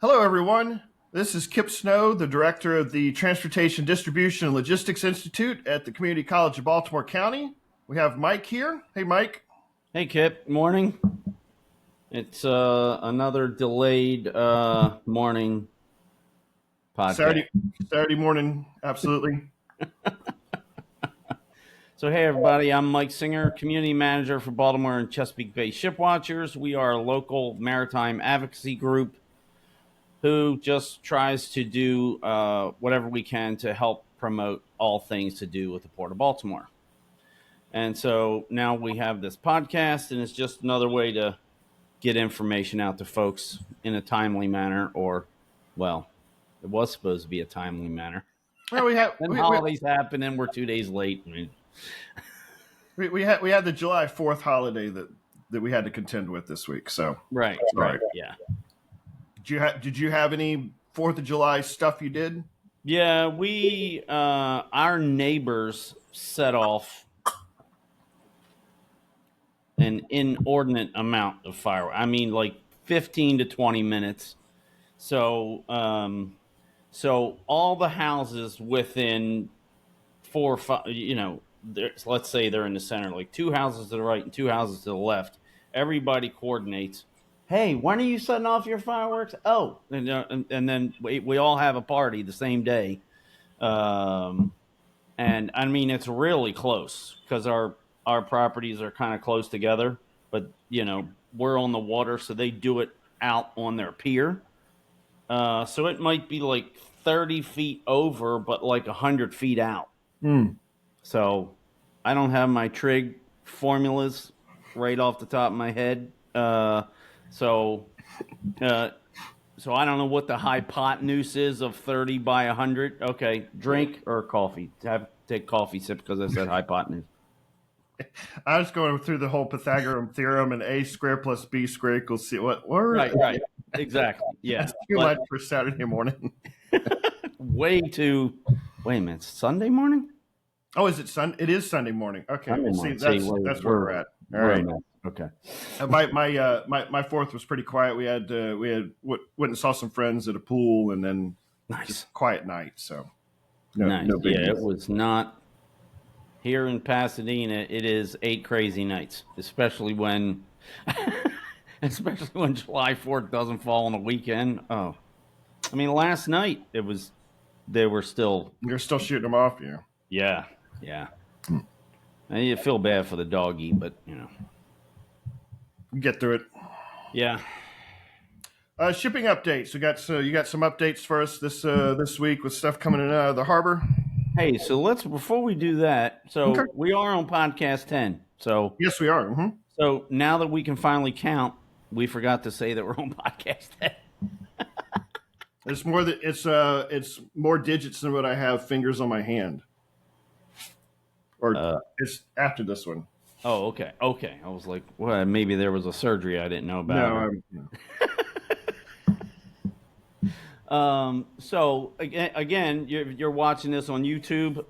Hello, everyone. This is Kip Snow, the director of the Transportation Distribution and Logistics Institute at the Community College of Baltimore County. We have Mike here. Hey, Mike. Hey, Kip. Morning. It's another delayed morning podcast. Saturday morning, absolutely. So, hey, everybody. I'm Mike Singer, community manager for Baltimore and Chesapeake Bay Shipwatchers. We are a local maritime advocacy group who just tries to do whatever we can to help promote all things to do with the Port of Baltimore. And so now we have this podcast, and it's just another way to get information out to folks in a timely manner, or, well, it was supposed to be a timely manner. Well, holidays happen, and we're 2 days late. I mean, we had the July 4th holiday that we had to contend with this week. So right, yeah. Did you have any 4th of July stuff you did? Yeah, we our neighbors set off an inordinate amount of fireworks. I mean, like 15 to 20 minutes. So, so all the houses within 4 or 5, let's say they're in the center, like 2 houses to the right and 2 houses to the left. Everybody coordinates. Hey, when are you setting off your fireworks? Oh, and then we all have a party the same day. And I mean, it's really close because our properties are kind of close together, but we're on the water, so they do it out on their pier. So it might be like 30 feet over, but like 100 feet out. So I don't have my trig formulas right off the top of my head. So I don't know what the hypotenuse is of 30 by 100. Okay, drink or coffee. Take coffee sip because I said hypotenuse. I was going through the whole Pythagorean theorem and a squared plus b squared equals c. What? Right. Exactly. Yeah. That's too much for Saturday morning. Way too. Wait a minute. Sunday morning? Oh, is it Sunday? It is Sunday morning. Okay. Sunday See, that's where we're at. All right. Okay. My 4th was pretty quiet. We went and saw some friends at a pool, and then nice quiet night. So no big deal. It was not here in Pasadena. It is 8 crazy nights, especially when July 4th doesn't fall on a weekend. Oh, I mean, last night you're still shooting them off. Yeah. And you feel bad for the doggy, but get through it. Yeah. Shipping updates. You got some updates for us this week with stuff coming in out of the harbor. Hey, so before we do that, we are on podcast 10. So yes, we are. Mm-hmm. So now that we can finally count, we forgot to say that we're on podcast 10. It's more digits than what I have fingers on my hand. Or it's after this one. Oh, okay. I was like, well, maybe there was a surgery I didn't know about. No. So again, you're watching this on YouTube.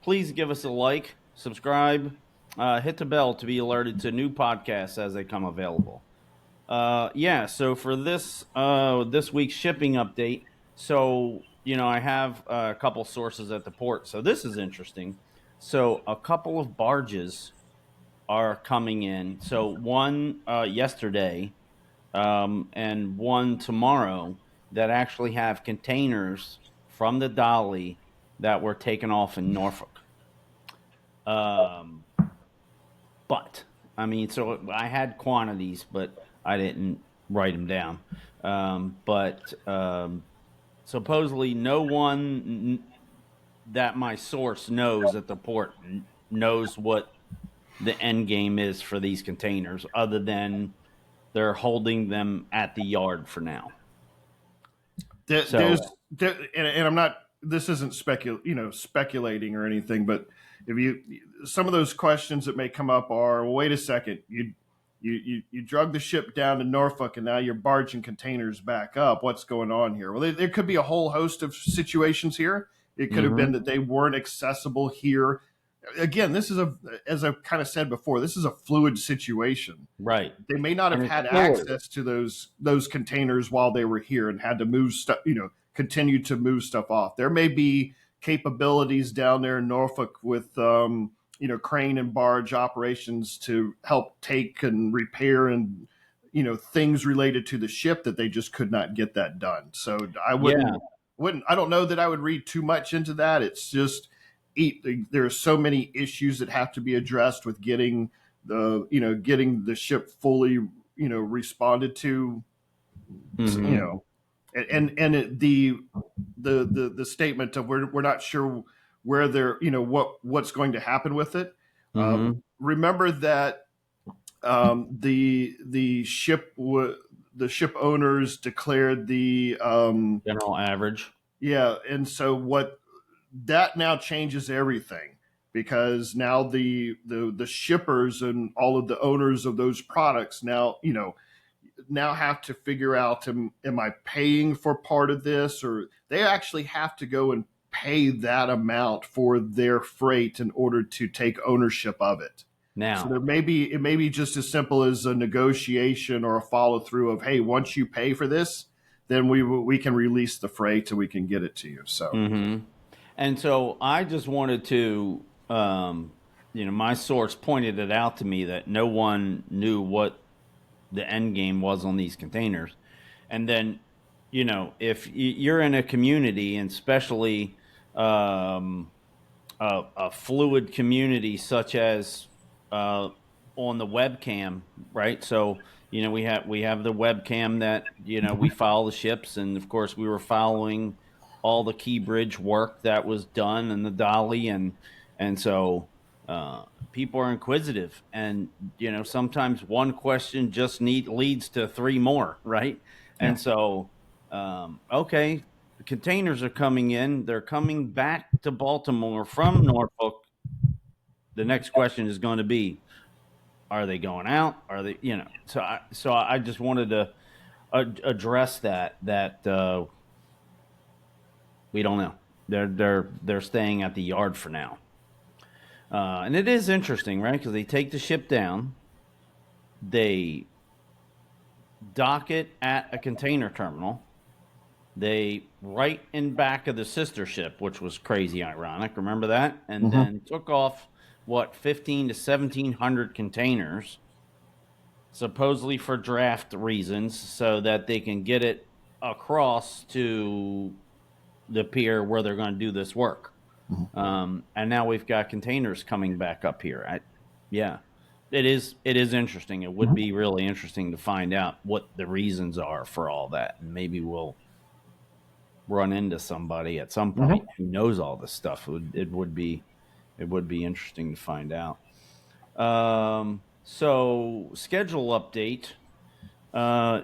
Please give us a like, subscribe, hit the bell to be alerted to new podcasts as they come available. So for this week's shipping update, I have a couple sources at the port. So this is interesting. So a couple of barges are coming in. So one yesterday and one tomorrow that actually have containers from the Dolly that were taken off in Norfolk. But I mean, so I had quantities, but I didn't write them down. But supposedly no one that my source knows at the port knows what the end game is for these containers, other than they're holding them at the yard for now. And I'm not. This isn't speculating or anything, but some of those questions that may come up are, well, wait a second, you drug the ship down to Norfolk and now you're barging containers back up. What's going on here? Well, there could be a whole host of situations here. It could have been that they weren't accessible here again, this is as I kind of said before, this is a fluid situation. Right. They may not And have it's had fluid. access to those containers while they were here and had to move stuff, continue to move stuff off. There may be capabilities down there in Norfolk with crane and barge operations to help take and repair and things related to the ship that they just could not get that done. So I Yeah. wouldn't I don't know that I would read too much into that. It's just there are so many issues that have to be addressed with getting the ship fully responded to, you Mm-hmm. know and the statement of we're not sure where they're what's going to happen with it. Mm-hmm. Remember that the ship owners declared the General average. yeah, and so what that now changes everything, because now the shippers and all of the owners of those products now have to figure out, am I paying for part of this, or they actually have to go and pay that amount for their freight in order to take ownership of it. So Now, it may be just as simple as a negotiation or a follow through of, hey, once you pay for this, then we can release the freight and we can get it to you. So mm-hmm. And so I just wanted to, my source pointed it out to me that no one knew what the end game was on these containers. And then, if you're in a community, and especially a fluid community such as on the webcam, right? So we have the webcam that we follow the ships, and of course we were following all the key bridge work that was done and the dolly, and so people are inquisitive, and sometimes one question just leads to three more, right? yeah. And so okay, the containers are coming in. They're coming back to Baltimore from Norfolk. The next question is going to be, are they going out? Are they, so I just wanted to address that we don't know. They're staying at the yard for now. And it is interesting, right? Because they take the ship down, they dock it at a container terminal. They right in back of the sister ship, which was crazy ironic. Remember that? And Mm-hmm. then took off 15 to 1,700 containers, supposedly for draft reasons, so that they can get it across to the pier where they're going to do this work. And now we've got containers coming back up here. Yeah, it is. It is interesting. It would be really interesting to find out what the reasons are for all that, and maybe we'll run into somebody at some point Mm-hmm. who knows all this stuff. It would be interesting to find out. So schedule update.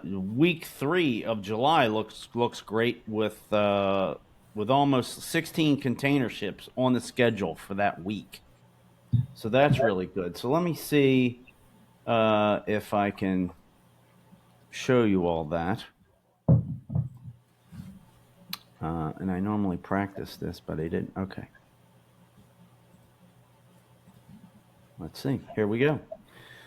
Week 3 of July looks great with almost 16 container ships on the schedule for that week. So that's really good. So let me see if I can show you all that. And I normally practice this, but I didn't. Okay. Let's see. Here we go.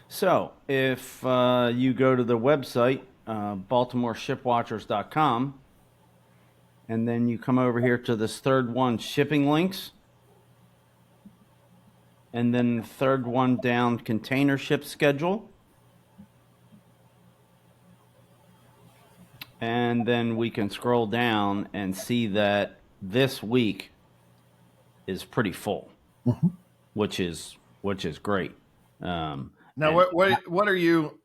So if you go to the website, BaltimoreShipWatchers.com, and then you come over here to this third one, shipping links, and then the third one down, container ship schedule. And then we can scroll down and see that this week is pretty full, which is great. Now, And what are you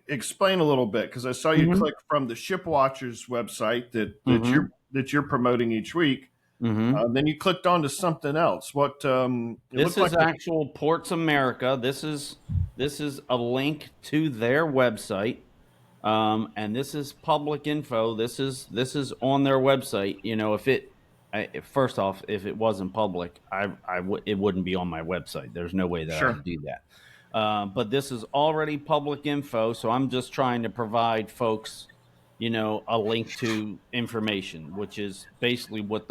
explain a little bit, because I saw you Mhm. click from the Shipwatchers website Mhm. that you're promoting each week. Mhm. Then you clicked on to something else. What it This looked like is actual Ports America. This is a link to their website, and this is public info. This is on their website. First off, if it wasn't public, it wouldn't be on my website. There's no way that I sure. would do that. But this is already public info, so I'm just trying to provide folks, a link to information, which is basically what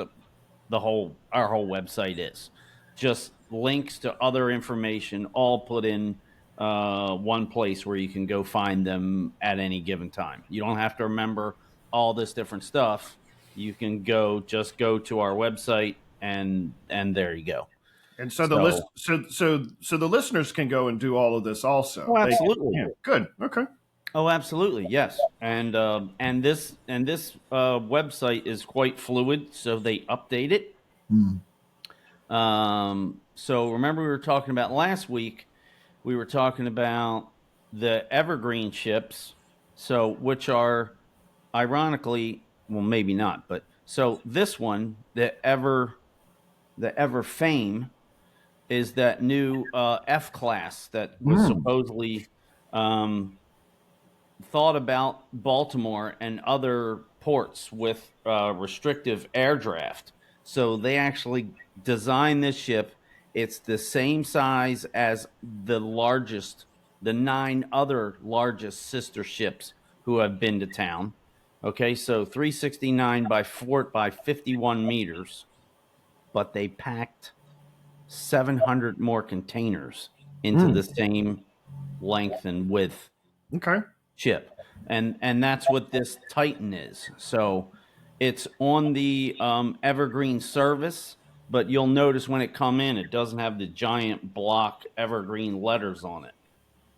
our whole website is. just links to other information, all put in one place where you can go find them at any given time. You don't have to remember all this different stuff. You can go to our website, and there you go. And so the list, So, so the listeners can go and do all of this also. oh, They can, absolutely. yeah, good. Okay. Oh, absolutely, yes. And this website is quite fluid, so they update it. So remember we were talking about last week. We were talking about the evergreen ships, so which are ironically, well, maybe not, but so this one, the Ever Fame, is that new F class that was supposedly thought about Baltimore and other ports with restrictive air draft. So they actually designed this ship. It's the same size as the 9 other largest sister ships who have been to town. Okay, so 369 by 51 meters, but they packed 700 more containers into the same length and width Okay. ship, and that's what this Titan is. So it's on the Evergreen service, but you'll notice when it come in, it doesn't have the giant block Evergreen letters on it.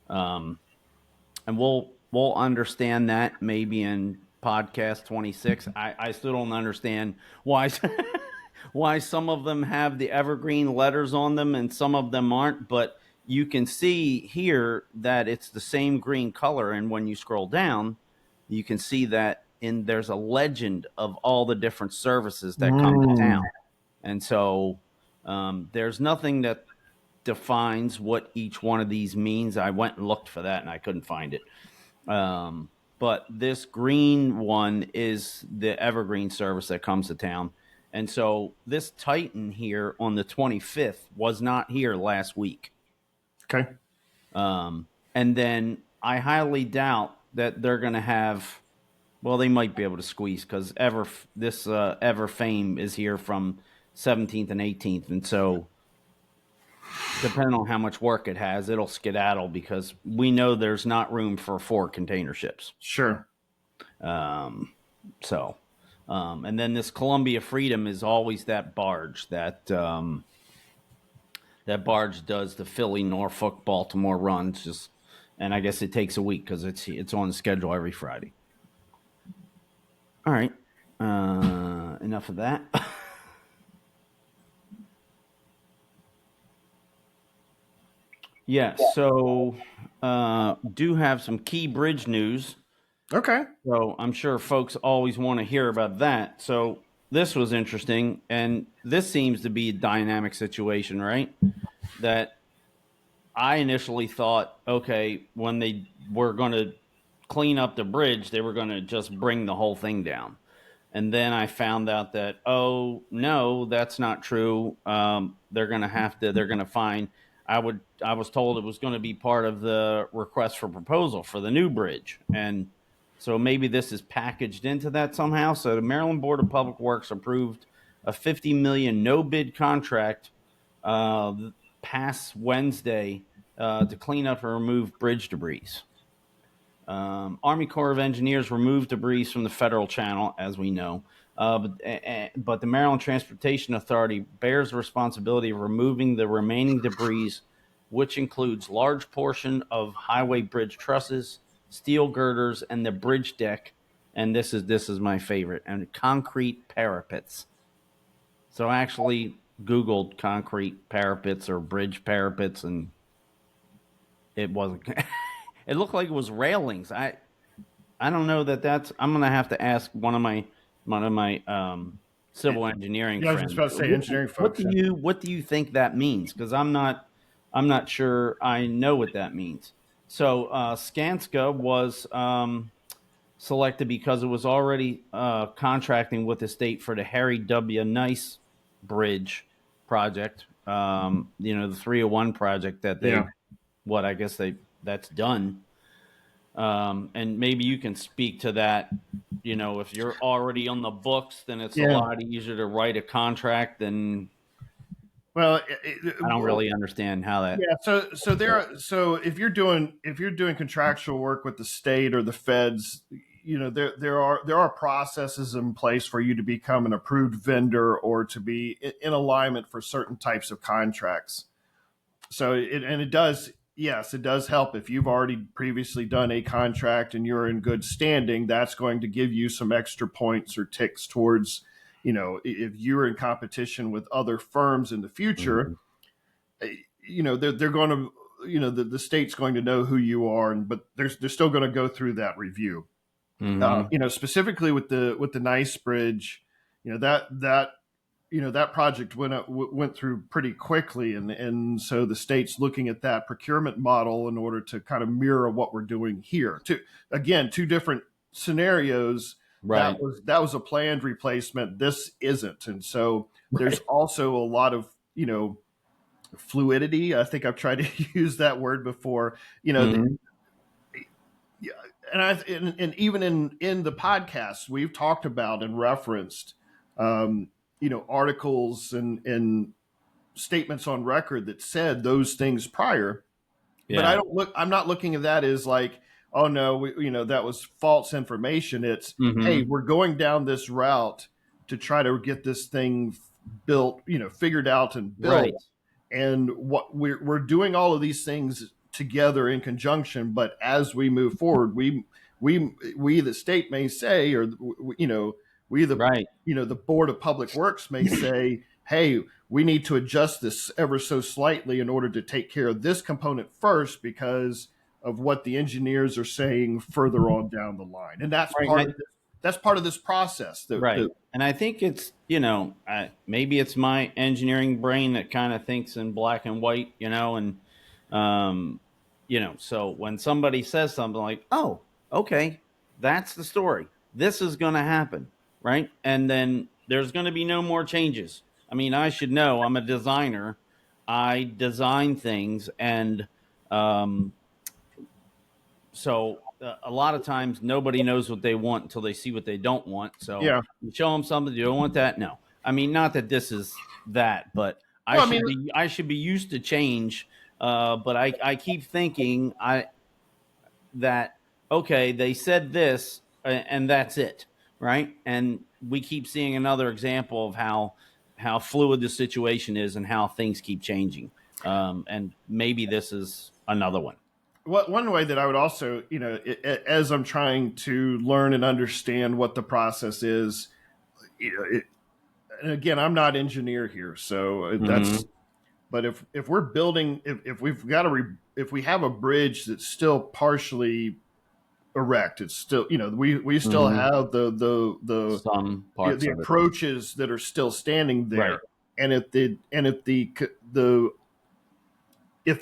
And we'll understand that maybe in podcast 26. I still don't understand why why some of them have the evergreen letters on them and some of them aren't, but you can see here that it's the same green color, and when you scroll down, you can see that there's a legend of all the different services that come to town. And so there's nothing that defines what each one of these means. I went and looked for that and I couldn't find it. But this green one is the evergreen service that comes to town. And so this Titan here on the 25th was not here last week. Okay. And then I highly doubt that they're going to have, well, they might be able to squeeze because Ever Fame is here from 17th and 18th. And so depending on how much work it has, it'll skedaddle because we know there's not room for 4 container ships. Sure. And then this Columbia Freedom is always that barge that barge does the Philly, Norfolk, Baltimore runs. And I guess it takes a week because it's on the schedule every Friday. All right, enough of that. Yeah, so do have some key bridge news. Okay. So I'm sure folks always want to hear about that. So this was interesting, and this seems to be a dynamic situation, right? That I initially thought, okay, when they were going to clean up the bridge, they were going to just bring the whole thing down. And then I found out that, oh, no, that's not true. They're going to find, I was told it was going to be part of the request for proposal for the new bridge. And so maybe this is packaged into that somehow. So the Maryland Board of Public Works approved a $50 million no bid contract past Wednesday to clean up and remove bridge debris. Army Corps of Engineers removed debris from the federal channel, as we know. But the Maryland Transportation Authority bears the responsibility of removing the remaining debris, which includes large portion of highway bridge trusses, steel girders, and the bridge deck. And this is my favorite, and concrete parapets. So I actually Googled concrete parapets or bridge parapets, and it wasn't. It looked like it was railings. I don't know that's. I'm gonna have to ask one of my civil engineering Yeah, I was friends. just about to say engineering folks. What do you think that means? Because I'm not sure I know what that means. So Skanska was selected because it was already contracting with the state for the Harry W. Nice Bridge project. The 301 project that that's done. And maybe you can speak to that. If you're already on the books, then it's a lot easier to write a contract than. Well, I don't really understand how that. yeah. So if you're doing contractual work with the state or the feds, there are processes in place for you to become an approved vendor or to be in alignment for certain types of contracts. So it does, yes, it does help if you've already previously done a contract and you're in good standing. That's going to give you some extra points or ticks towards, if you're in competition with other firms in the future, Mhm. they're going to, the state's going to know who you are, but they're still going to go through that review. Mhm. Specifically with the Nice Bridge, that project went through pretty quickly, and so the state's looking at that procurement model in order to kind of mirror what we're doing here. Two different scenarios. That Right. was a planned replacement. This isn't, and so there's Right. also a lot of fluidity. I think I've tried to use that word before. Mhm. Yeah, and even in the podcast we've talked about and referenced articles and statements on record that said those things prior, but Yeah. I'm not looking at that as like, oh no, that was false information. It's, hey, Mhm. we're going down this route to try to get this thing built, figured out and built, Right. and what we're doing all of these things together in conjunction. But as we move forward, we the state may say, or we the Right. the board of public works may say, hey, we need to adjust this ever so slightly in order to take care of this component first because of what the engineers are saying further on down the line. And that's Right. part of this process. Right. And I think it's, maybe it's my engineering brain that kind of thinks in black and white, and, um, so when somebody says something like, oh, okay, that's the story. This is going to happen. Right. And then there's going to be no more changes. I mean, I should know. I'm a designer. I design things. And, um, so a lot of times nobody knows what they want until they see what they don't want. So Yeah. you show them something, you don't want that. No, I mean, not that this is that, but Well, I mean, I should be used to change. But I keep thinking that, okay, they said this and that's it. Right. And we keep seeing another example of how fluid the situation is and how things keep changing. And maybe this is another one. one way that I would also, as I'm trying to learn and understand what the process is, and again, I'm not engineer here, so Mm-hmm. but if we're building, if we've got if we have a bridge that's still partially erect, it's still, we still Mm-hmm. have Some parts the of it. approaches that are still standing Right. there, and if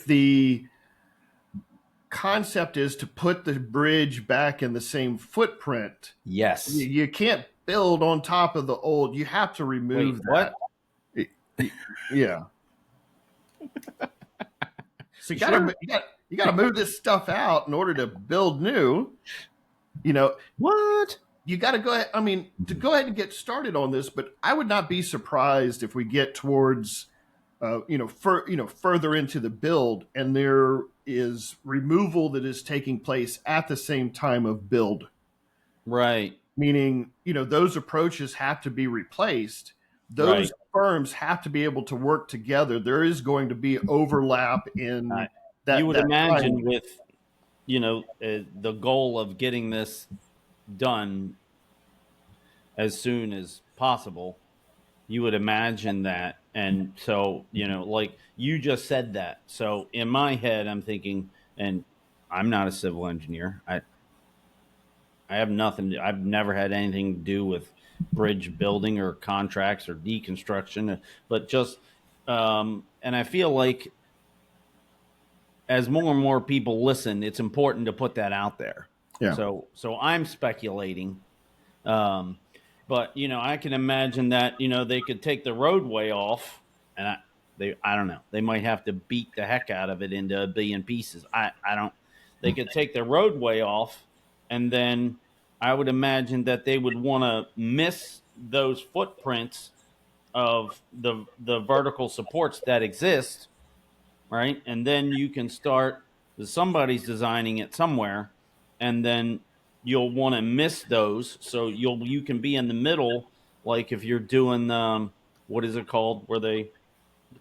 the concept is to put the bridge back in the same footprint, Yes. you can't build on top of the old. You have to Wait, remove that. what? Yeah. So you Sure. gotta you gotta move this stuff out in order to build new. You know, What? you got to go ahead. I mean, to go ahead and get started on this, but I would not be surprised if we get towards, further into the build, and there is removal that is taking place at the same time of build. Right. Meaning, those approaches have to be replaced. Those Right. firms have to be able to work together. There is going to be overlap in You that would that imagine triangle. with, the goal of getting this done as soon as possible, you would imagine that. And so, like you just said that. So in my head, I'm thinking, and I'm not a civil engineer. I have nothing. I've never had anything to do with bridge building or contracts or deconstruction, but just, and I feel like as more and more people listen, it's important to put that out there. Yeah. So I'm speculating, um, but I can imagine that they could take the roadway off, and I don't know, they might have to beat the heck out of it into a billion pieces. I don't. They could take the roadway off, and then I would imagine that they would want to miss those footprints of the vertical supports that exist, right? And then you can start. Somebody's designing it somewhere, and then you'll want to miss those, so you can be in the middle. Like if you're doing what is it called? Where they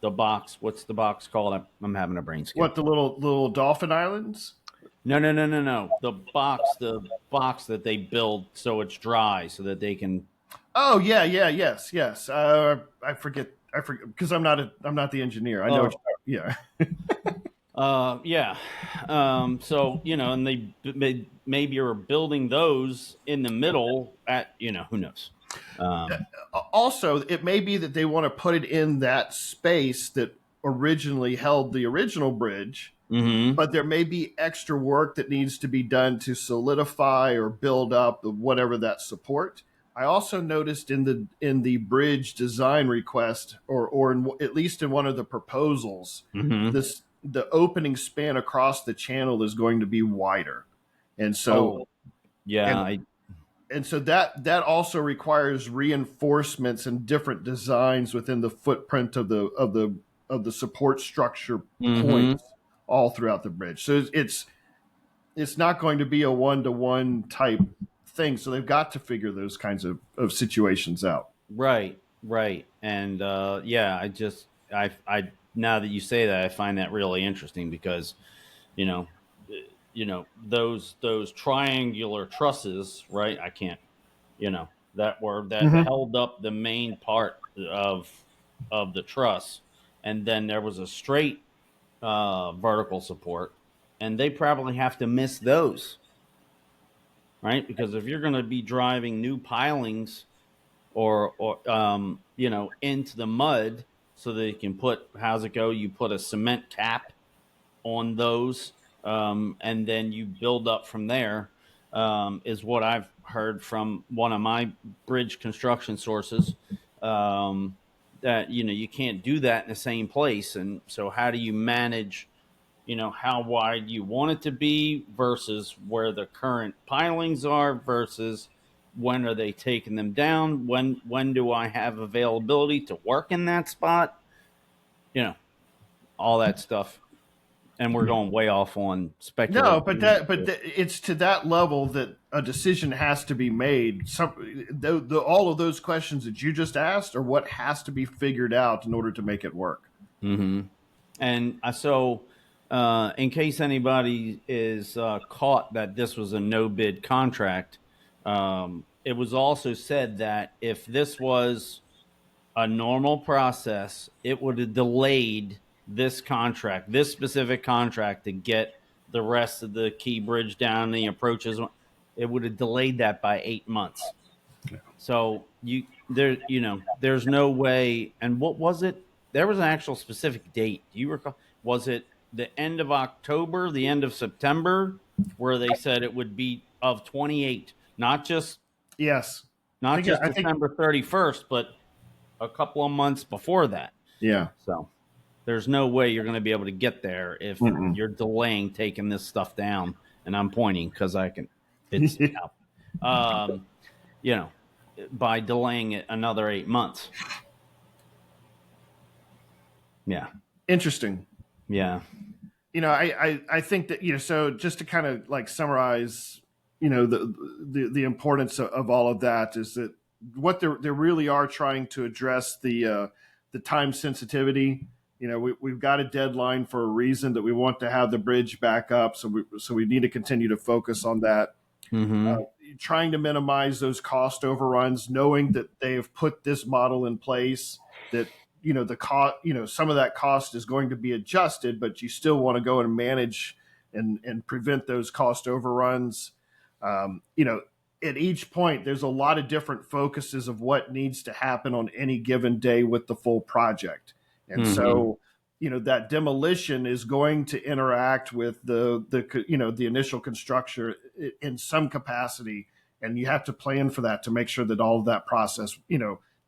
the box? What's the box called? I'm having a brain skip. What, the little dolphin islands? No, no, no, no, no. The box that they build so it's dry, so that they can. Oh yeah, yeah, yes, yes. I forget because I'm not the engineer. I know. Oh, Yeah. yeah. So and maybe are building those in the middle at who knows. Um, Also, it may be that they want to put it in that space that originally held the original bridge, mm-hmm. but there may be extra work that needs to be done to solidify or build up whatever that support. I also noticed in the bridge design request, at least in one of the proposals, Mm-hmm. the opening span across the channel is going to be wider, and so Oh, yeah. and that also requires reinforcements and different designs within the footprint of the support structure Mm-hmm. points all throughout the bridge. So it's not going to be a one-to-one type thing. So they've got to figure those kinds of situations out. Right, right. And yeah, I now that you say that, I find that really interesting because you know those triangular trusses, right? I can't, that Mm-hmm. held up the main part of the truss, and then there was a straight vertical support, and they probably have to miss those, right? Because if you're going to be driving new pilings or into the mud, so that you can put, how's it go? You put a cement cap on those, and then you build up from there. Is what I've heard from one of my bridge construction sources. That you can't do that in the same place, and so how do you manage? How wide you want it to be versus where the current pilings are versus when are they taking them down? When do I have availability to work in that spot? You know, all that stuff. And we're going way off on No, speculative. it's to that level that a decision has to be made. All of those questions that you just asked are what has to be figured out in order to make it work. Mm-hmm. And in case anybody is caught that this was a no bid contract, it was also said that if this was a normal process, it would have delayed this specific contract, to get the rest of the key bridge down, the approaches. It would have delayed that by 8 months. So there's no way. And what was it? There was an actual specific date. Do you recall? Was it the end of October, the end of September, where they said it would be of 28, not just Yes, not just I think December 31st, but a couple of months before that. yeah. So there's no way you're going to be able to get there if Mm-mm. you're delaying taking this stuff down. And I'm pointing because I can. It's um, you know, by delaying it another 8 months. Yeah, Interesting. yeah. I think that so just to kind of like summarize, the importance of all of that is that what they really are trying to address the time sensitivity. We've got a deadline for a reason, that we want to have the bridge back up, so we need to continue to focus on that. Mm-hmm. Trying to minimize those cost overruns, knowing that they have put this model in place, that the cost, some of that cost is going to be adjusted, but you still want to go and manage and prevent those cost overruns. um, you know at each point there's a lot of different focuses of what needs to happen on any given day with the full project, and Mm-hmm. so that demolition is going to interact with the initial construction in some capacity, and you have to plan for that to make sure that all of that process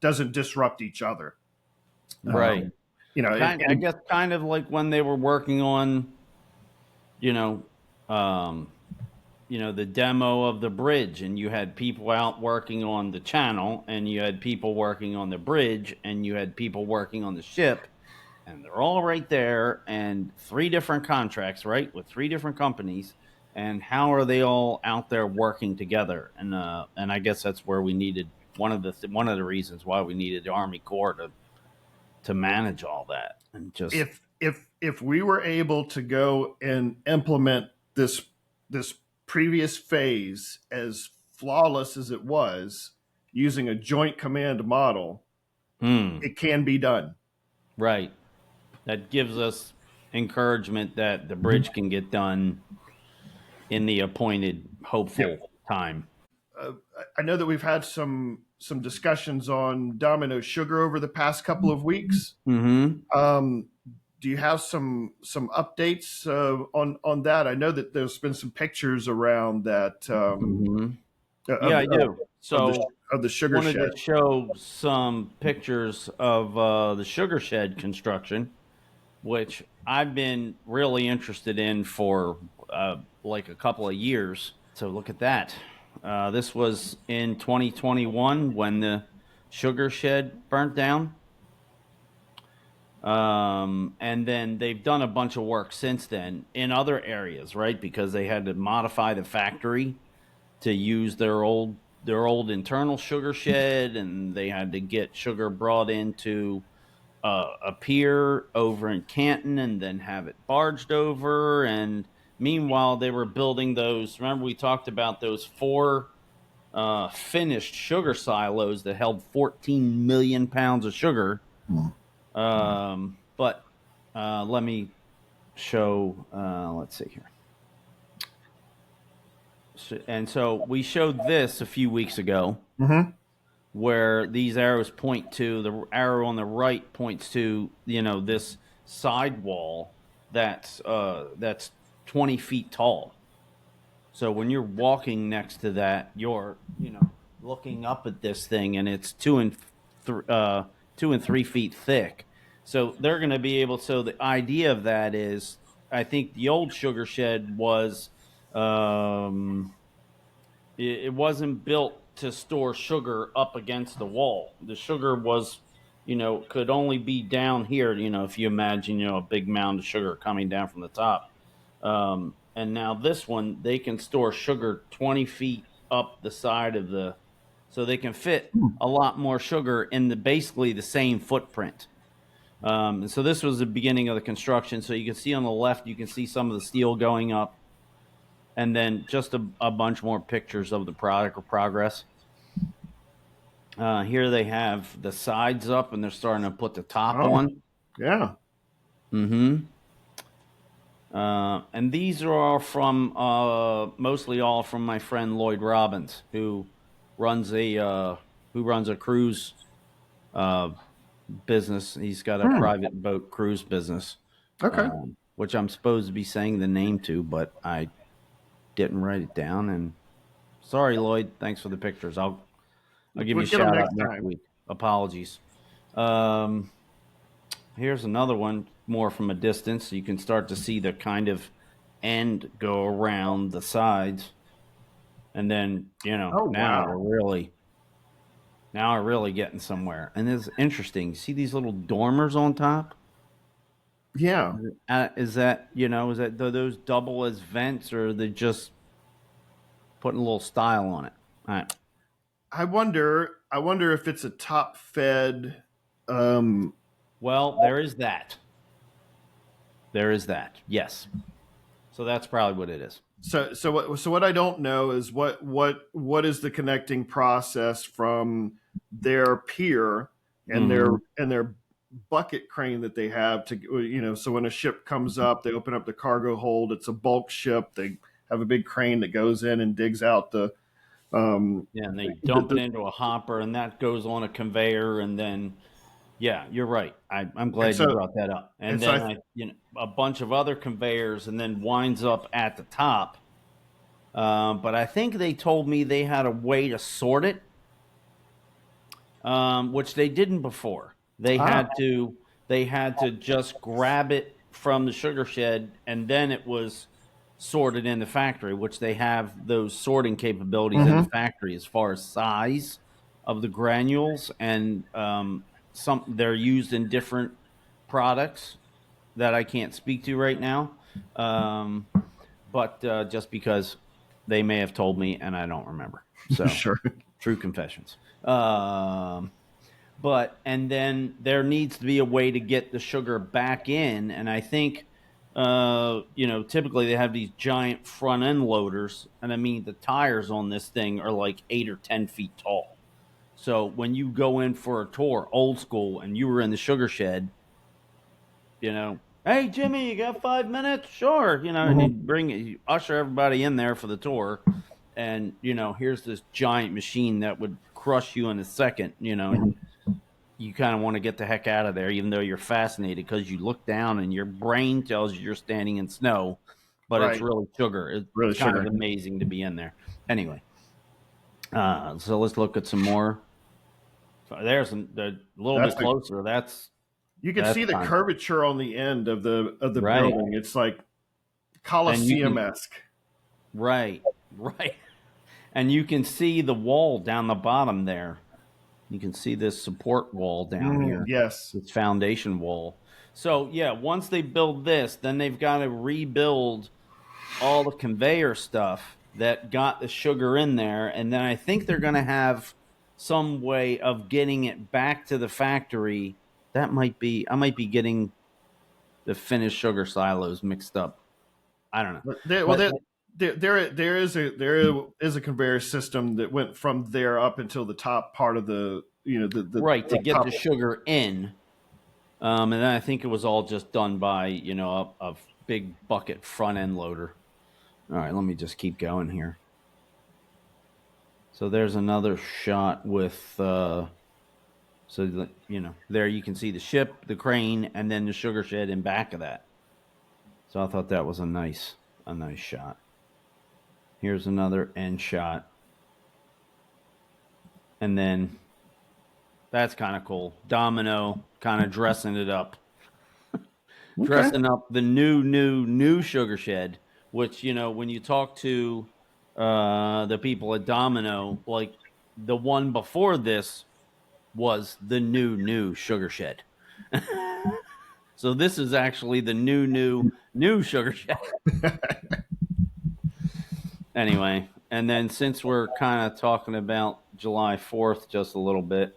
doesn't disrupt each other. Right. um, I and guess kind of like when they were working on, you know, um, the demo of the bridge, and you had people out working on the channel, and you had people working on the bridge, and you had people working on the ship, and they're all right there, and 3 different contracts, right, with 3 different companies. And how are they all out there working together? And I guess that's where we needed one of the reasons why we needed the Army Corps to manage all that. And just if we were able to go and implement this previous phase as flawless as it was using a joint command model, it can be done. Right. That gives us encouragement that the bridge can get done in the appointed hopeful time. I know that we've had some discussions on Domino Sugar over the past couple of weeks. Do you have some updates on that? I know that there's been some pictures around that. Yeah, I do. So of the sugar wanted shed. to show some pictures of the sugar shed construction, which I've been really interested in for like a couple of years. So look at that. This was in 2021 when the sugar shed burnt down. And then they've done a bunch of work since then in other areas, right? Because they had to modify the factory to use their old internal sugar shed, and they had to get sugar brought into a pier over in Canton and then have it barged over. And meanwhile, they were building those. Remember, we talked about those 4 finished sugar silos that held 14 million pounds of sugar. But let me show. Let's see here. And so we showed this a few weeks ago, where these arrows point to. The arrow on the right points to this sidewall that's 20 feet tall. So when you're walking next to that, you're looking up at this thing, and it's 2 and 3 feet thick. So they're going to be able. So the idea of that is, I think the old sugar shed was, it wasn't built to store sugar up against the wall. The sugar was, could only be down here. If you imagine, a big mound of sugar coming down from the top. And now this one, they can store sugar 20 feet up the side of the, so they can fit a lot more sugar in basically the same footprint. And so this was the beginning of the construction. So you can see on the left, you can see some of the steel going up, and then just a bunch more pictures of the product or progress. Here they have the sides up, and they're starting to put the top on. Yeah. And these are all from mostly all from my friend Lloyd Robbins, who runs a cruise business. He's got a private boat cruise business. Okay. Which I'm supposed to be saying the name to, but I didn't write it down. And sorry, Lloyd. Thanks for the pictures. I'll give you a shout out next week. Apologies. Here's another one, more from a distance, so you can start to see the kind of end go around the sides, and then now we're really getting somewhere. And it's interesting. See these little dormers on top? Yeah. Is that those double as vents, or are they just putting a little style on it? All right. I wonder if it's a top fed. Well, there is that. Yes. So that's probably what it is. So what I don't know is what is the connecting process from their pier and their bucket crane that they have to so when a ship comes up, they open up the cargo hold. It's a bulk ship. They have a big crane that goes in and digs out the and they dump it into a hopper, and that goes on a conveyor, and then you're right. I'm glad you brought that up. And then a bunch of other conveyors, and then winds up at the top. But I think they told me they had a way to sort it, which they didn't before. They had to just grab it from the sugar shed, and then it was sorted in the factory, which they have those sorting capabilities in the factory as far as size of the granules, and some they're used in different products that I can't speak to right now. But just because they may have told me and I don't remember. So Sure. true confessions. But and then there needs to be a way to get the sugar back in, and I think typically they have these giant front end loaders, and I mean the tires on this thing are like 8 or 10 feet tall. So when you go in for a tour, old school, and you were in the sugar shed, hey Jimmy, you got 5 minutes? Sure, and you usher everybody in there for the tour, and here's this giant machine that would crush you in a second, and you kind of want to get the heck out of there, even though you're fascinated because you look down and your brain tells you you're standing in snow, but it's really sugar. It's Really kind sugar. of amazing to be in there. Anyway, so let's look at some more. There's a little bit closer. You can see the curvature on the end of the building. It's like Coliseum-esque. Right. And you can see the wall down the bottom there. You can see this support wall down here. Yes. This foundation wall. So, yeah, once they build this, then they've got to rebuild all the conveyor stuff that got the sugar in there. And then I think they're going to have some way of getting it back to the factory. I might be getting the finished sugar silos mixed up. I don't know. There is a conveyor system that went from there up until the top part of the to get the sugar in, and then I think it was all just done by a big bucket front end loader. All right, let me just keep going here. So there's another shot with there you can see the ship, the crane, and then the sugar shed in back of that. So I thought that was a nice shot. Here's another end shot. And then that's kind of cool. Domino kind of dressing it up. Dressing up the new sugar shed, which, when you talk to the people at Domino, like the one before this was the new sugar shed. So this is actually the new sugar shed. Anyway, and then since we're kind of talking about July 4th just a little bit,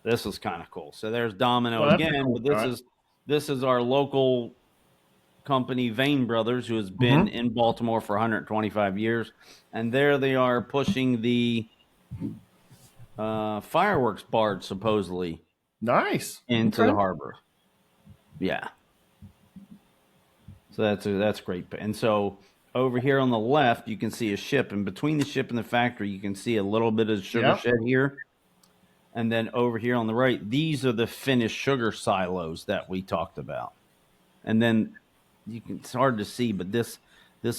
this is kind of cool. So there's Domino again, but this is our local company, Vane Brothers, who has been in Baltimore for 125 years, and there they are pushing the fireworks barge, supposedly, into the harbor. Yeah. So that's great. And so over here on the left, you can see a ship, and between the ship and the factory, you can see a little bit of sugar shed here. And then over here on the right, these are the finished sugar silos that we talked about. And then it's hard to see, but this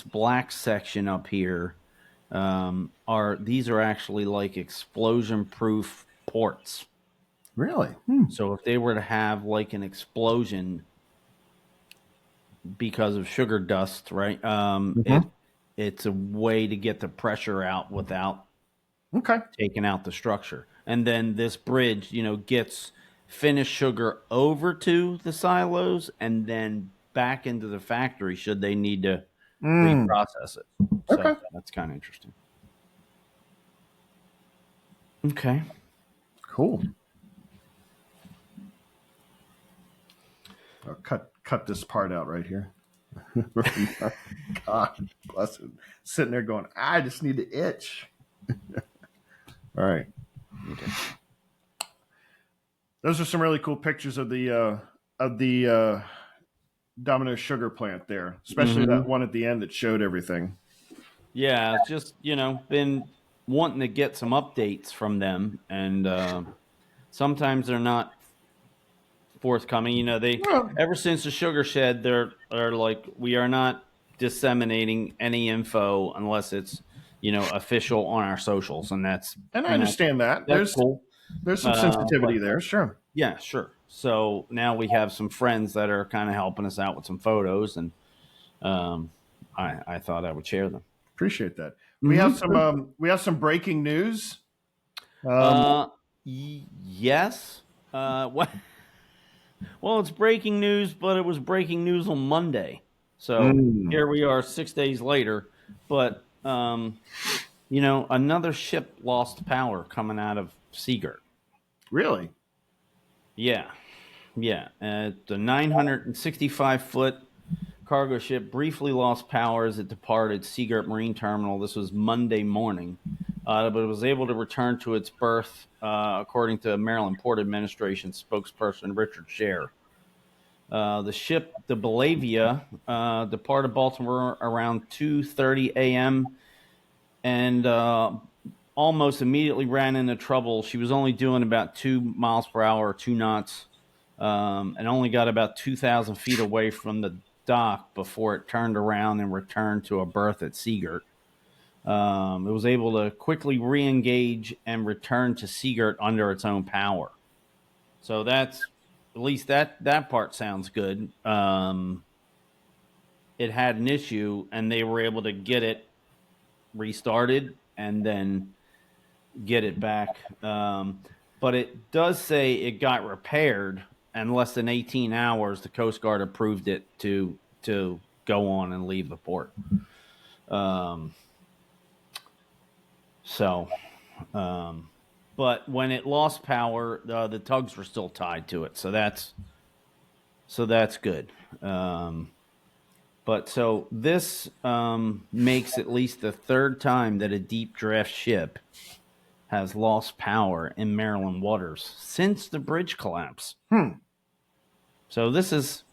black section up here these are actually like explosion-proof ports. Really? So if they were to have like an explosion because of sugar dust, right? It's a way to get the pressure out without taking out the structure. And then this bridge, gets finished sugar over to the silos and then back into the factory should they need to reprocess it. So that's kind of interesting. Okay. Cool. I'll cut this part out right here. God bless him. Sitting there going, I just need to itch. All right. Okay. Those are some really cool pictures of the Domino sugar plant there, especially that one at the end that showed everything. Yeah, just been wanting to get some updates from them, and sometimes they're not forthcoming. Ever since the sugar shed, they're like, we are not disseminating any info unless it's official on our socials, and I understand that. That's cool. There's some sensitivity there, sure. Yeah, sure. So now we have some friends that are kind of helping us out with some photos, and I thought I would share them. Appreciate that. Mm-hmm. We have some breaking news. Yes. What? Well, it's breaking news, but it was breaking news on Monday. So here we are 6 days later. But, another ship lost power coming out of Seagirt. Really? Yeah. Yeah. The 965-foot cargo ship briefly lost power as it departed Seagirt Marine Terminal. This was Monday morning, but it was able to return to its berth, according to Maryland Port Administration spokesperson Richard Scher. The ship, the Bellavia, departed Baltimore around 2:30 a.m. and almost immediately ran into trouble. She was only doing about 2 miles per hour, 2 knots, and only got about 2,000 feet away from the dock before it turned around and returned to a berth at Seagirt. It was able to quickly re-engage and return to Seagirt under its own power. So that's at least that part sounds good. It had an issue, and they were able to get it restarted and then get it back. But it does say it got repaired, and less than 18 hours, the Coast Guard approved it to go on and leave the port. But when it lost power, the tugs were still tied to it, so that's good. But so this makes at least the third time that a deep draft ship has lost power in Maryland waters since the bridge collapse. So this is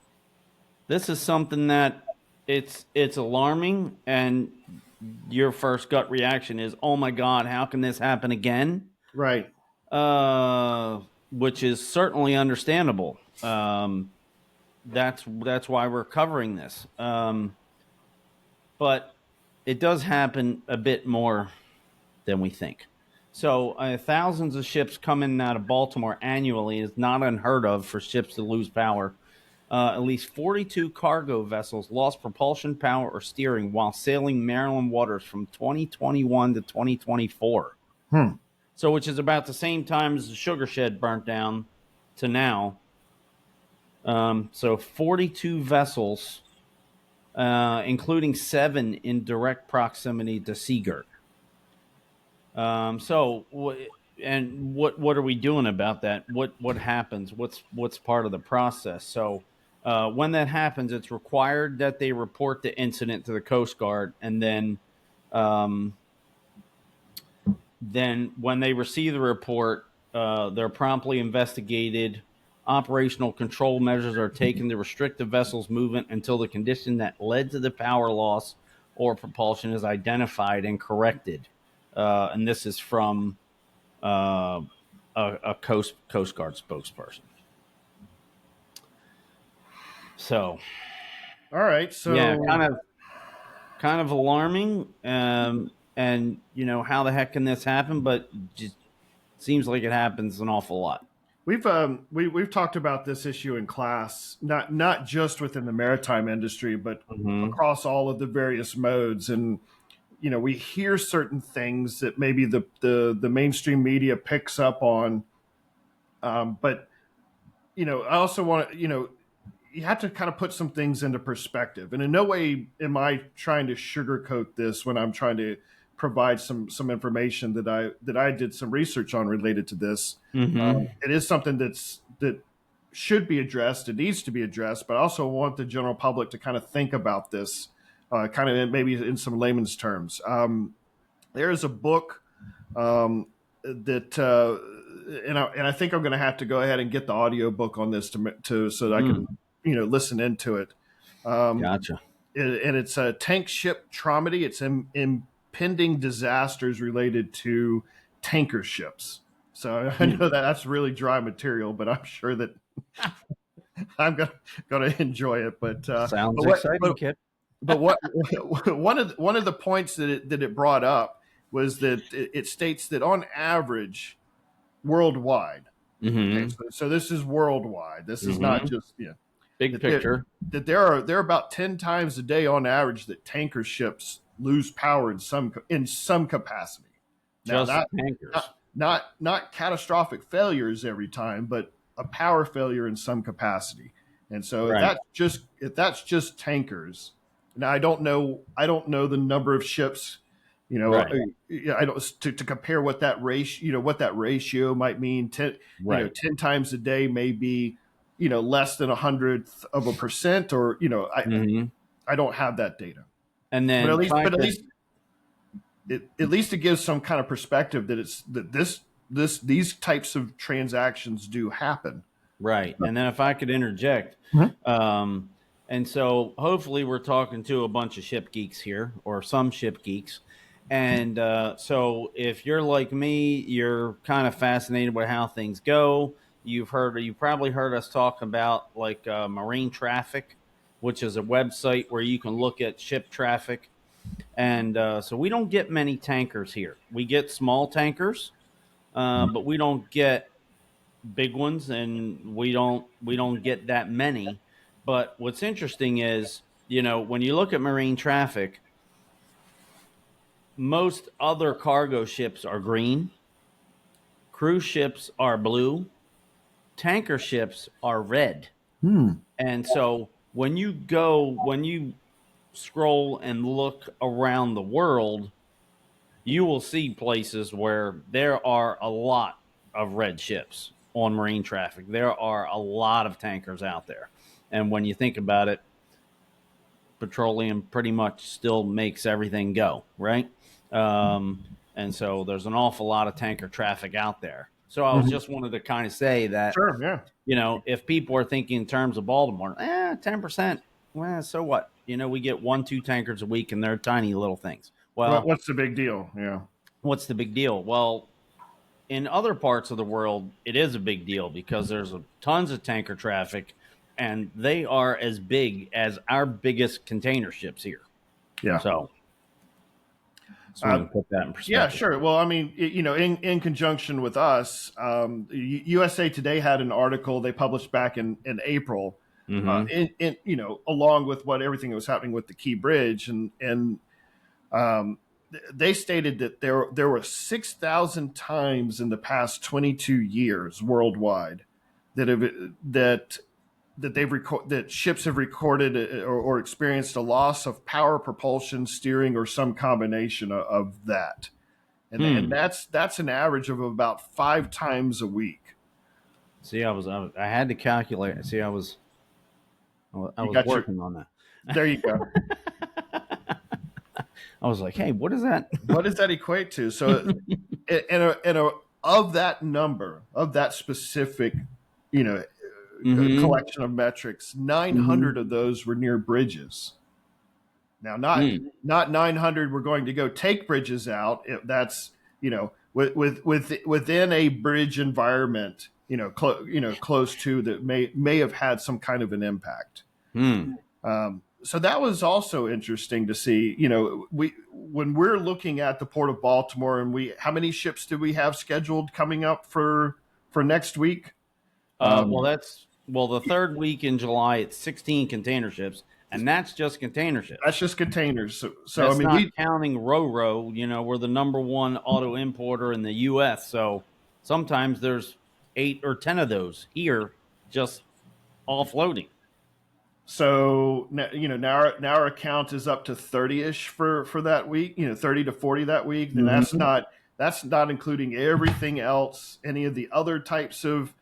something that it's alarming, and your first gut reaction is, "Oh my God, how can this happen again?" Right. Which is certainly understandable. That's why we're covering this. But it does happen a bit more than we think. So thousands of ships coming out of Baltimore annually is not unheard of for ships to lose power. At least 42 cargo vessels lost propulsion power or steering while sailing Maryland waters from 2021 to 2024. So, which is about the same time as the Sugar Shed burnt down to now. So 42 vessels, including 7 in direct proximity to Seagirt. What are we doing about that? What happens? What's part of the process? So when that happens, it's required that they report the incident to the Coast Guard, and then when they receive the report, they're promptly investigated. Operational control measures are taken to restrict the vessel's movement until the condition that led to the power loss or propulsion is identified and corrected. And this is from a Coast Guard spokesperson. So, all right. So yeah, kind of alarming. And how the heck can this happen? But just seems like it happens an awful lot. We've talked about this issue in class, not just within the maritime industry, but across all of the various modes. And we hear certain things that maybe the mainstream media picks up on, but I also want to you have to kind of put some things into perspective. And in no way am I trying to sugarcoat this when I'm trying to provide some information that I did some research on related to this. It is something that should be addressed. It needs to be addressed, but I also want the general public to kind of think about this, kind of maybe in some layman's terms. There is a book that, and I think I'm going to have to go ahead and get the audio book on this so that I can listen into it. Gotcha. And it's a tank ship traumedy. It's impending disasters related to tanker ships. So I know that's really dry material, but I'm sure that I'm going to enjoy it. But sounds exciting, Kipp. But what one of the points that it brought up was that it states that on average, worldwide. Okay, so this is worldwide. This is not just Big picture. That there are about 10 times a day on average that tanker ships lose power in some capacity. Now, Just tankers. not catastrophic failures every time, but a power failure in some capacity. And so Right. if that's just tankers, now I don't know the number of ships, Right. I don't to compare what that ratio might mean. 10 Right. 10 times a day may be less than 100th of a percent, or Mm-hmm. I don't have that data, And but then at least it gives some kind of perspective that these types of transactions do happen. right. And then if I could interject, Mhm. um, and so hopefully we're talking to a bunch of ship geeks here, or some ship geeks. And so if you're like me, you're kind of fascinated with how things go. You probably heard us talk about like marine traffic, which is a website where you can look at ship traffic. And so we don't get many tankers here. We get small tankers, but we don't get big ones, and we don't get that many. But what's interesting is, when you look at marine traffic, most other cargo ships are green, cruise ships are blue, tanker ships are red. Hmm. And so when you scroll and look around the world, you will see places where there are a lot of red ships on marine traffic. There are a lot of tankers out there. And when you think about it, petroleum pretty much still makes everything go, right? And so there's an awful lot of tanker traffic out there. So I was Mhm. just wanted to kind of say that, Sure, yeah. if people are thinking in terms of Baltimore, 10%, well, so what? We get 1, 2 tankers a week and they're tiny little things. Well, What's the big deal? Yeah. what's the big deal? Well, in other parts of the world, it is a big deal because there's tons of tanker traffic, and they are as big as our biggest container ships here. Yeah. So, just wanted Uh, to put that in yeah, perspective. sure. Well, I mean, in conjunction with us, USA Today had an article they published back in April, Mm-hmm. along with everything that was happening with the Key Bridge, and um, they stated that there were 6,000 times in the past 22 years worldwide that have that that ships have recorded or experienced a loss of power, propulsion, steering, or some combination of that, and Hmm. that's an average of about 5 times a week. See, I had to calculate. See, I You was got your working on that. There you go. I was like, hey, what is that? What does that equate to? So, of that number, of that specific, you know, Mm-hmm. collection of metrics, Mm-hmm. 900 of those were near bridges. Now, Mm. not 900 we're going to go take bridges out. That's within a bridge environment, close to that may have had some kind of an impact. Mm. So that was also interesting to see. When we're looking at the Port of Baltimore, and how many ships do we have scheduled coming up for next week? Well, Um, the third week in July. It's 16 container ships, and that's just container that's ships. just containers. So I That's mean, not counting Ro-Ro. We're the number one auto importer in the U.S. So sometimes there's 8 or 10 of those here just offloading. so now our count is up to 30ish for that week. 30 to 40 that week, and Mm-hmm. that's not including everything else, any of the other types of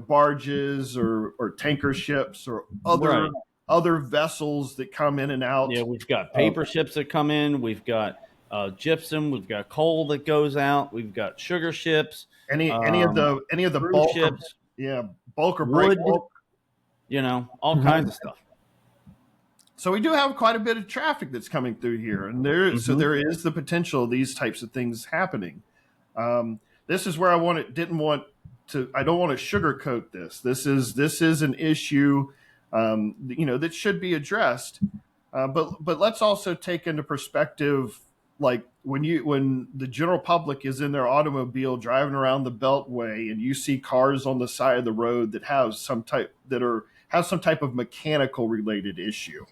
barges or tanker ships or Right. other vessels that come in and Yeah, out. we've got Uh, paper ships that come in. We've got gypsum. We've got coal that goes out. We've got sugar ships, any of the cruise bulk or ships, yeah bulk or break wood. bulk. All kinds Mhm. of stuff. So we do have quite a bit of traffic that's coming through here, and Mm-hmm. there is the potential of these types of things happening. This is where I don't want to sugarcoat this. This is an issue, that should be addressed. But let's also take into perspective, like when the general public is in their automobile driving around the Beltway, and you see cars on the side of the road that have some type that are has some type of mechanical related issue,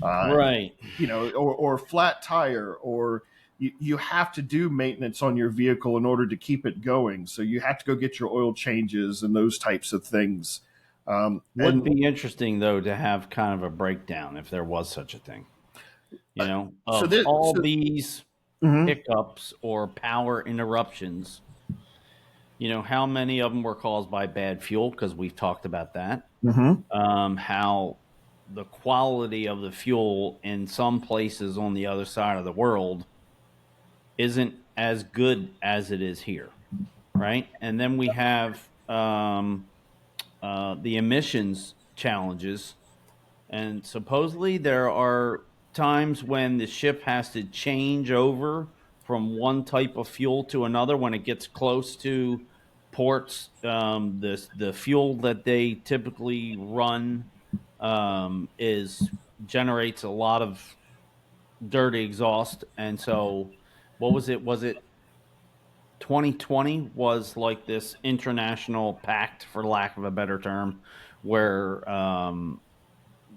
Right. or flat tire, or you have to do maintenance on your vehicle in order to keep it going. So you have to go get your oil changes and those types of things. Would And be interesting though to have kind of a breakdown if there was such a thing, so of this, all so, these mhm, hiccups or power interruptions. How many of them were caused by bad fuel? Because we've talked about that. mhm. How the quality of the fuel in some places on the other side of the world isn't as good as it is here, right? And then we have the emissions challenges. And supposedly there are times when the ship has to change over from one type of fuel to another when it gets close to ports. The fuel that they typically run is generates a lot of dirty exhaust, and so what was it? Was it 2020 was like this international pact, for lack of a better term, where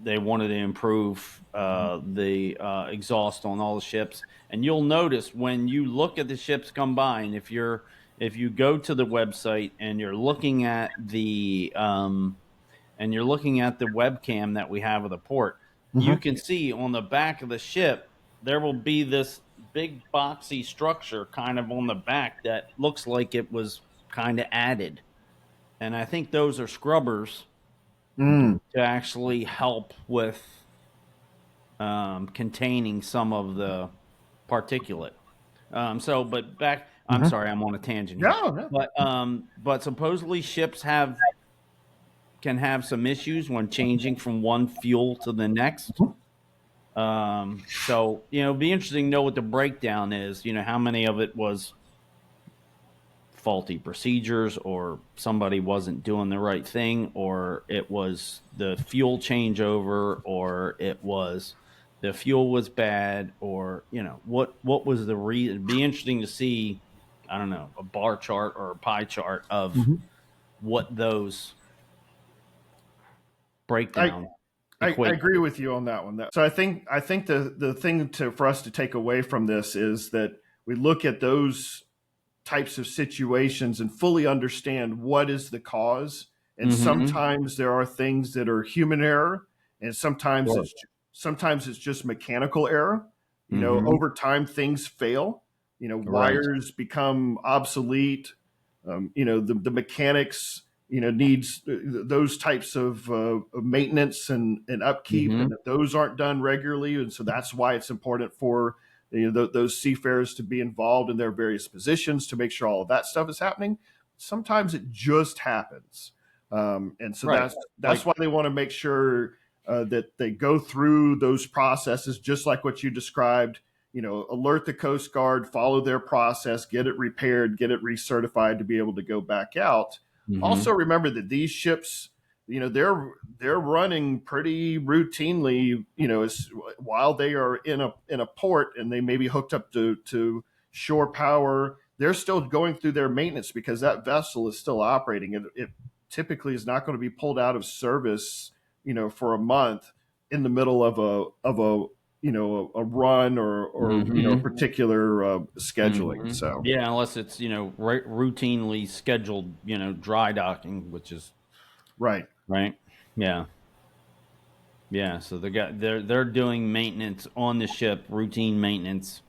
they wanted to improve the exhaust on all the ships. And you'll notice when you look at the ships come by, and if you go to the website and you're looking at the webcam that we have of the port, you can see on the back of the ship there will be this big boxy structure kind of on the back that looks like it was kind of added. And I think those are scrubbers Mm. to actually help with containing some of the particulate. But back, I'm Mhm. sorry, I'm on a tangent here. No, no. But supposedly ships can have some issues when changing from one fuel to the next. So it'd be interesting to know what the breakdown is. How many of it was faulty procedures, or somebody wasn't doing the right thing, or it was the fuel changeover, or it was the fuel was bad, or what was the reason. It'd be interesting to see, I don't know, a bar chart or a pie chart of Mhm. what those I, breakdown I equate. agree with you on that one. So I think the thing for us to take away from this is that we look at those types of situations and fully understand what is the cause. And Mm-hmm. sometimes there are things that are human error, and Sure. sometimes it's just mechanical error. Mm-hmm. Over time things fail. Right. Wires become obsolete. The mechanics needs those types of maintenance and upkeep, Mm-hmm. and if those aren't done regularly, and so that's why it's important for those seafarers to be involved in their various positions to make sure all of that stuff is happening. Sometimes it just happens, and so Right. that's Like. why they want to make sure that they go through those processes, just like what you described. Alert the Coast Guard, follow their process, get it repaired, get it recertified to be able to go back out. Also, Mm-hmm. remember that these ships, they're running pretty routinely. While they are in a port and they may be hooked up to shore power, they're still going through their maintenance because that vessel is still operating. It typically is not going to be pulled out of service, for a month in the middle of a run or a Mm-hmm. particular scheduling. Mm-hmm. So Yeah, unless it's routinely scheduled, dry docking, which is right. right. Yeah, yeah. So they're doing maintenance on the ship, routine maintenance,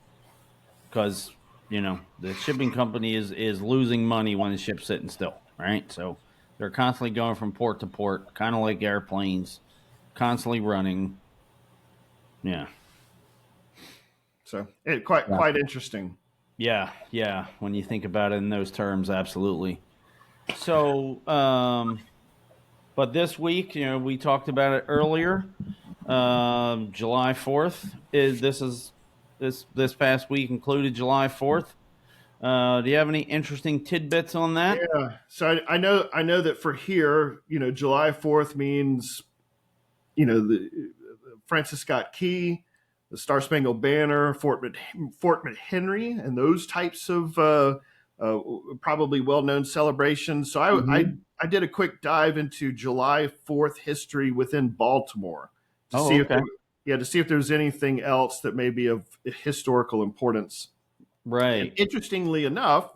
because the shipping company is losing money when the ship's sitting still, right? So they're constantly going from port to port, kind of like airplanes, constantly running. Yeah, So quite interesting. yeah, yeah. When you think about it in those terms, absolutely. So, but this week, we talked about it earlier. July 4th is this past week included July 4th. Do you have any interesting tidbits on that? Yeah. So I know that for here, July 4th means the Francis Scott Key, the Star Spangled Banner, Fort McHenry, and those types of probably well known celebrations. So I, I Mm-hmm. I did a quick dive into July 4th history within Baltimore to see Oh, if okay. to see if there's anything else that may be of historical importance. And Right. interestingly enough,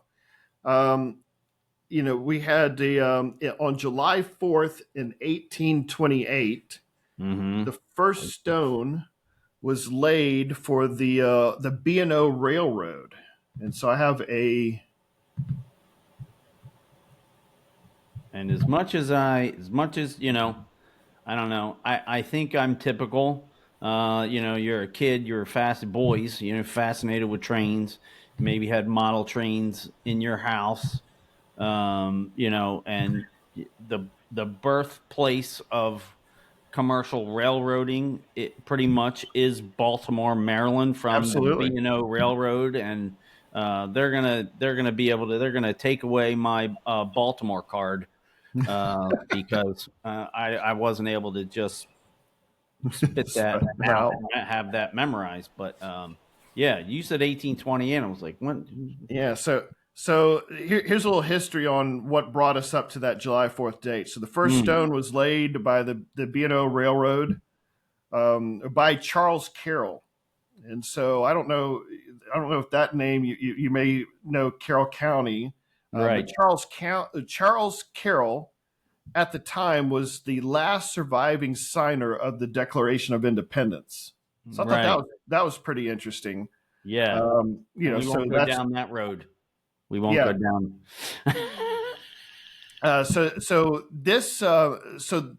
um, we had on July 4th in 1828, Mm-hmm. the first stone was laid for the B&O Railroad. And so I have And as much as, I don't know. I think I'm typical. You're a kid, you're fast boys, fascinated with trains. Maybe had model trains in your house. And the birthplace of commercial railroading, it pretty much is Baltimore, Maryland, from the absolutely. B&O Railroad, and they're gonna take away my Baltimore card because I wasn't able to just spit that Spread it out out. and have that memorized. But yeah, you said 1828. I was like, what? Yeah. So here's a little history on what brought us up to that July 4th date. So the first Mm, stone was laid by the B&O Railroad by Charles Carroll. And so I don't know if that name you may know Carroll County, but right. Charles Carroll at the time was the last surviving signer of the Declaration of Independence. So I thought Right. that was pretty interesting. Yeah. And we So won't go that's down that road. We won't yeah. go down. So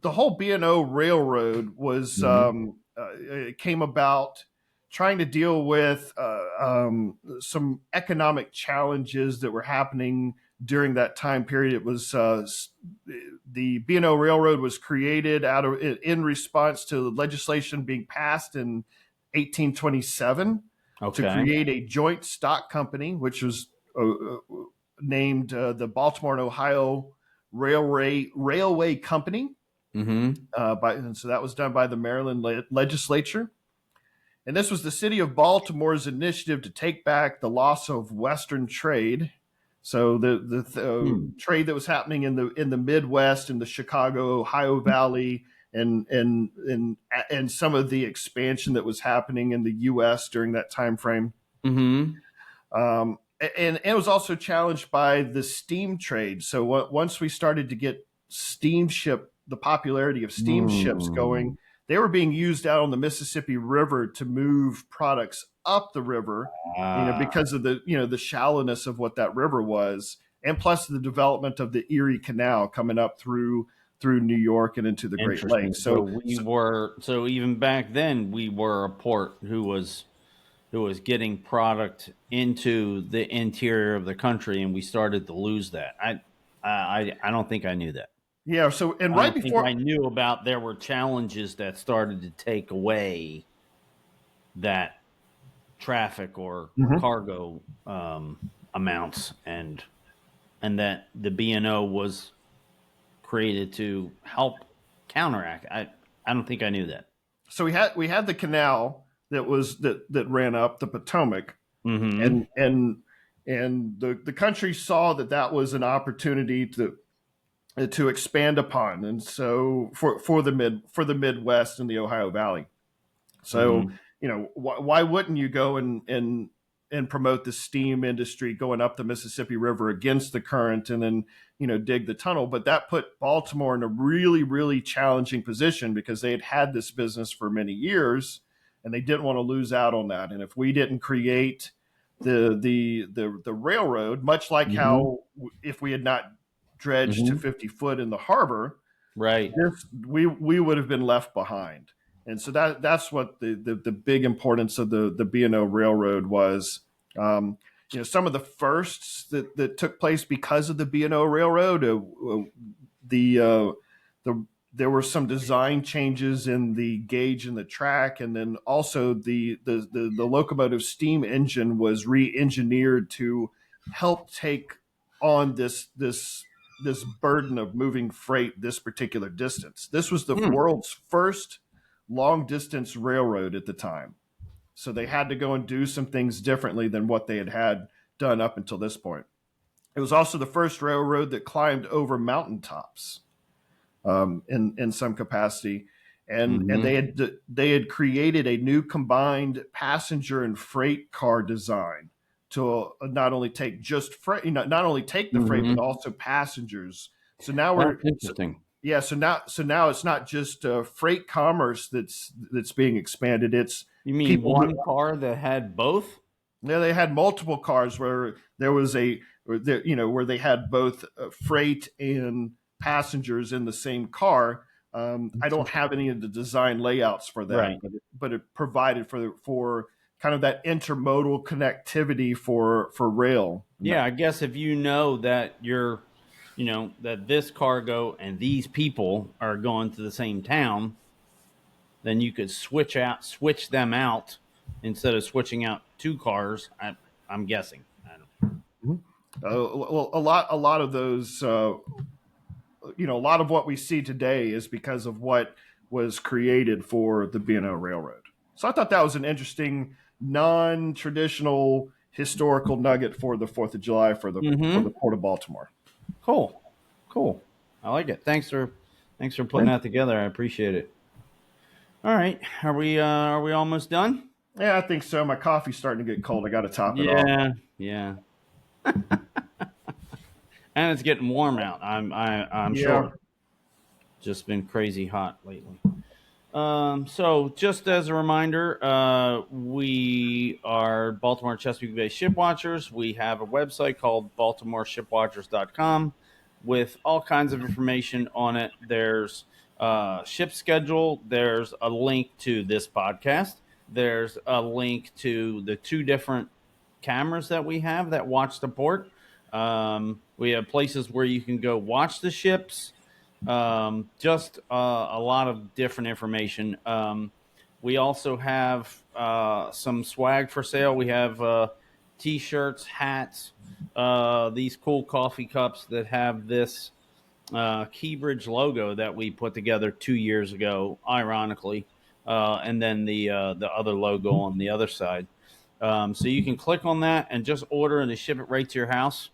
the whole B&O Railroad was Hmm. it came about trying to deal with some economic challenges that were happening during that time period. It was the B&O Railroad was created in response to legislation being passed in 1827 to Okay. create a joint stock company, which was named the Baltimore and Ohio Railway Company. Hmm. And so that was done by the Maryland legislature. And this was the city of Baltimore's initiative to take back the loss of Western trade. So the Hmm. trade that was happening in the Midwest, in the Chicago, Ohio Valley, and some of the expansion that was happening in the U.S. during that time frame. Hmm. And it was also challenged by the steam trade. So once we started to get the popularity of steamships Hmm. going, they were being used out on the Mississippi River to move products up the river, Ah, because of the shallowness of what that river was, and plus the development of the Erie Canal coming up through New York and into the Great interesting. Lakes. So even back then we were a port who was getting product into the interior of the country, and we started to lose that. I don't think I knew that. Yeah. So and I right don't think I before. knew about there were challenges that started to take away that traffic or Mhm. cargo amounts, and that the BNO was created to help counteract. I don't think I knew that. So we had the canal that ran up the Potomac, Mm-hmm. and the country saw that was an opportunity to expand upon, and so for the Midwest and the Ohio Valley. So Mm-hmm. why wouldn't you go and promote the steam industry going up the Mississippi River against the current, and then dig the tunnel? But that put Baltimore in a really really challenging position because they had had this business for many years, and they didn't want to lose out on that. And if we didn't create the railroad, much like Mm-hmm. how if we had not dredged to Mm-hmm. 50 foot in the harbor, Right. we would have been left behind. And so that's what the big importance of the B&O Railroad was. Um, some of the firsts that took place because of the B&O Railroad, the the there were some design changes in the gauge and the track, and then also the locomotive steam engine was re-engineered to help take on this burden of moving freight this particular distance. This was the Hmm. world's first long distance railroad at the time. So they had to go and do some things differently than what they had done up until this point. It was also the first railroad that climbed over mountaintops in some capacity, and they had created a new combined passenger and freight car design to not only take just freight, not only take the freight but also passengers. So now That's interesting. so now it's not just freight commerce that's being expanded. It's You mean people one who, car that had both? yeah, they had multiple cars where there was where they had both freight and passengers in the same car. I don't have any of the design layouts for that, Right. but it provided for kind of that intermodal connectivity for rail. Yeah, I guess if you know that that this cargo and these people are going to the same town, then you could switch them out instead of switching out two cars. I'm guessing. I don't. Well, a lot of those, a lot of what we see today is because of what was created for the B&O Railroad. So I thought that was an interesting, non-traditional historical nugget for the 4th of July for the Port of Baltimore. Cool. I like it. Thanks for putting that together. I appreciate it. All right, are we almost done? Yeah, I think so. My coffee's starting to get cold. I got to top it off. Yeah. And it's getting warm out. I'm Yeah. sure. Just been crazy hot lately. So just as a reminder, we are Baltimore Chesapeake Bay Shipwatchers. We have a website called BaltimoreShipwatchers.com with all kinds of information on it. There's ship schedule. There's a link to this podcast. There's a link to the 2 different cameras that we have that watch the port. We have places where you can go watch the ships. Just a lot of different information. We also have some swag for sale. We have T-shirts, hats, these cool coffee cups that have this Keybridge logo that we put together 2 years ago, ironically, and then the other logo on the other side. So you can click on that and just order, and they ship it right to your house.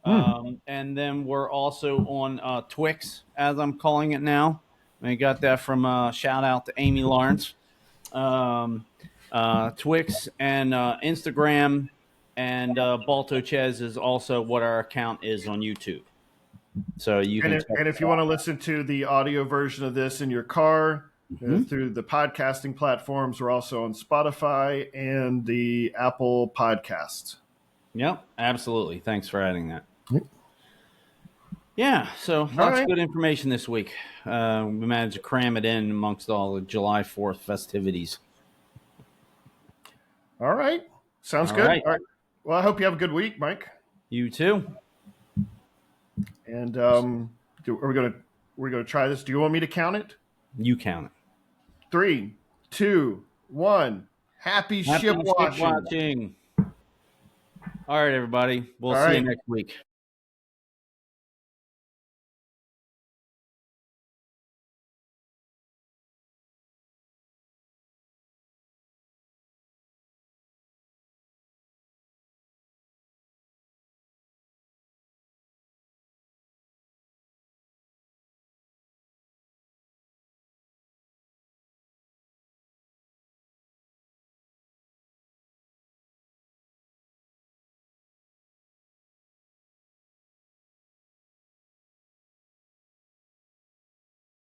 And then we're also on Twix, as I'm calling it now. I got that from shout out to Amy Lawrence. Twix and Instagram, and Balto Chez is also what our account is on YouTube. So you can. And if you want to listen to the audio version of this in your car through the podcasting platforms, we're also on Spotify and the Apple Podcast. Yep, absolutely. Thanks for adding that. Yeah, so lots of good information this week. We managed to cram it in amongst all the July 4th festivities. All right. Sounds good. All right. Well, I hope you have a good week, Mike. You too. And we're gonna try this. Do you want me to count it? You count it. 3, 2, 1. Happy shipwatching. All right, everybody. We'll see you next week.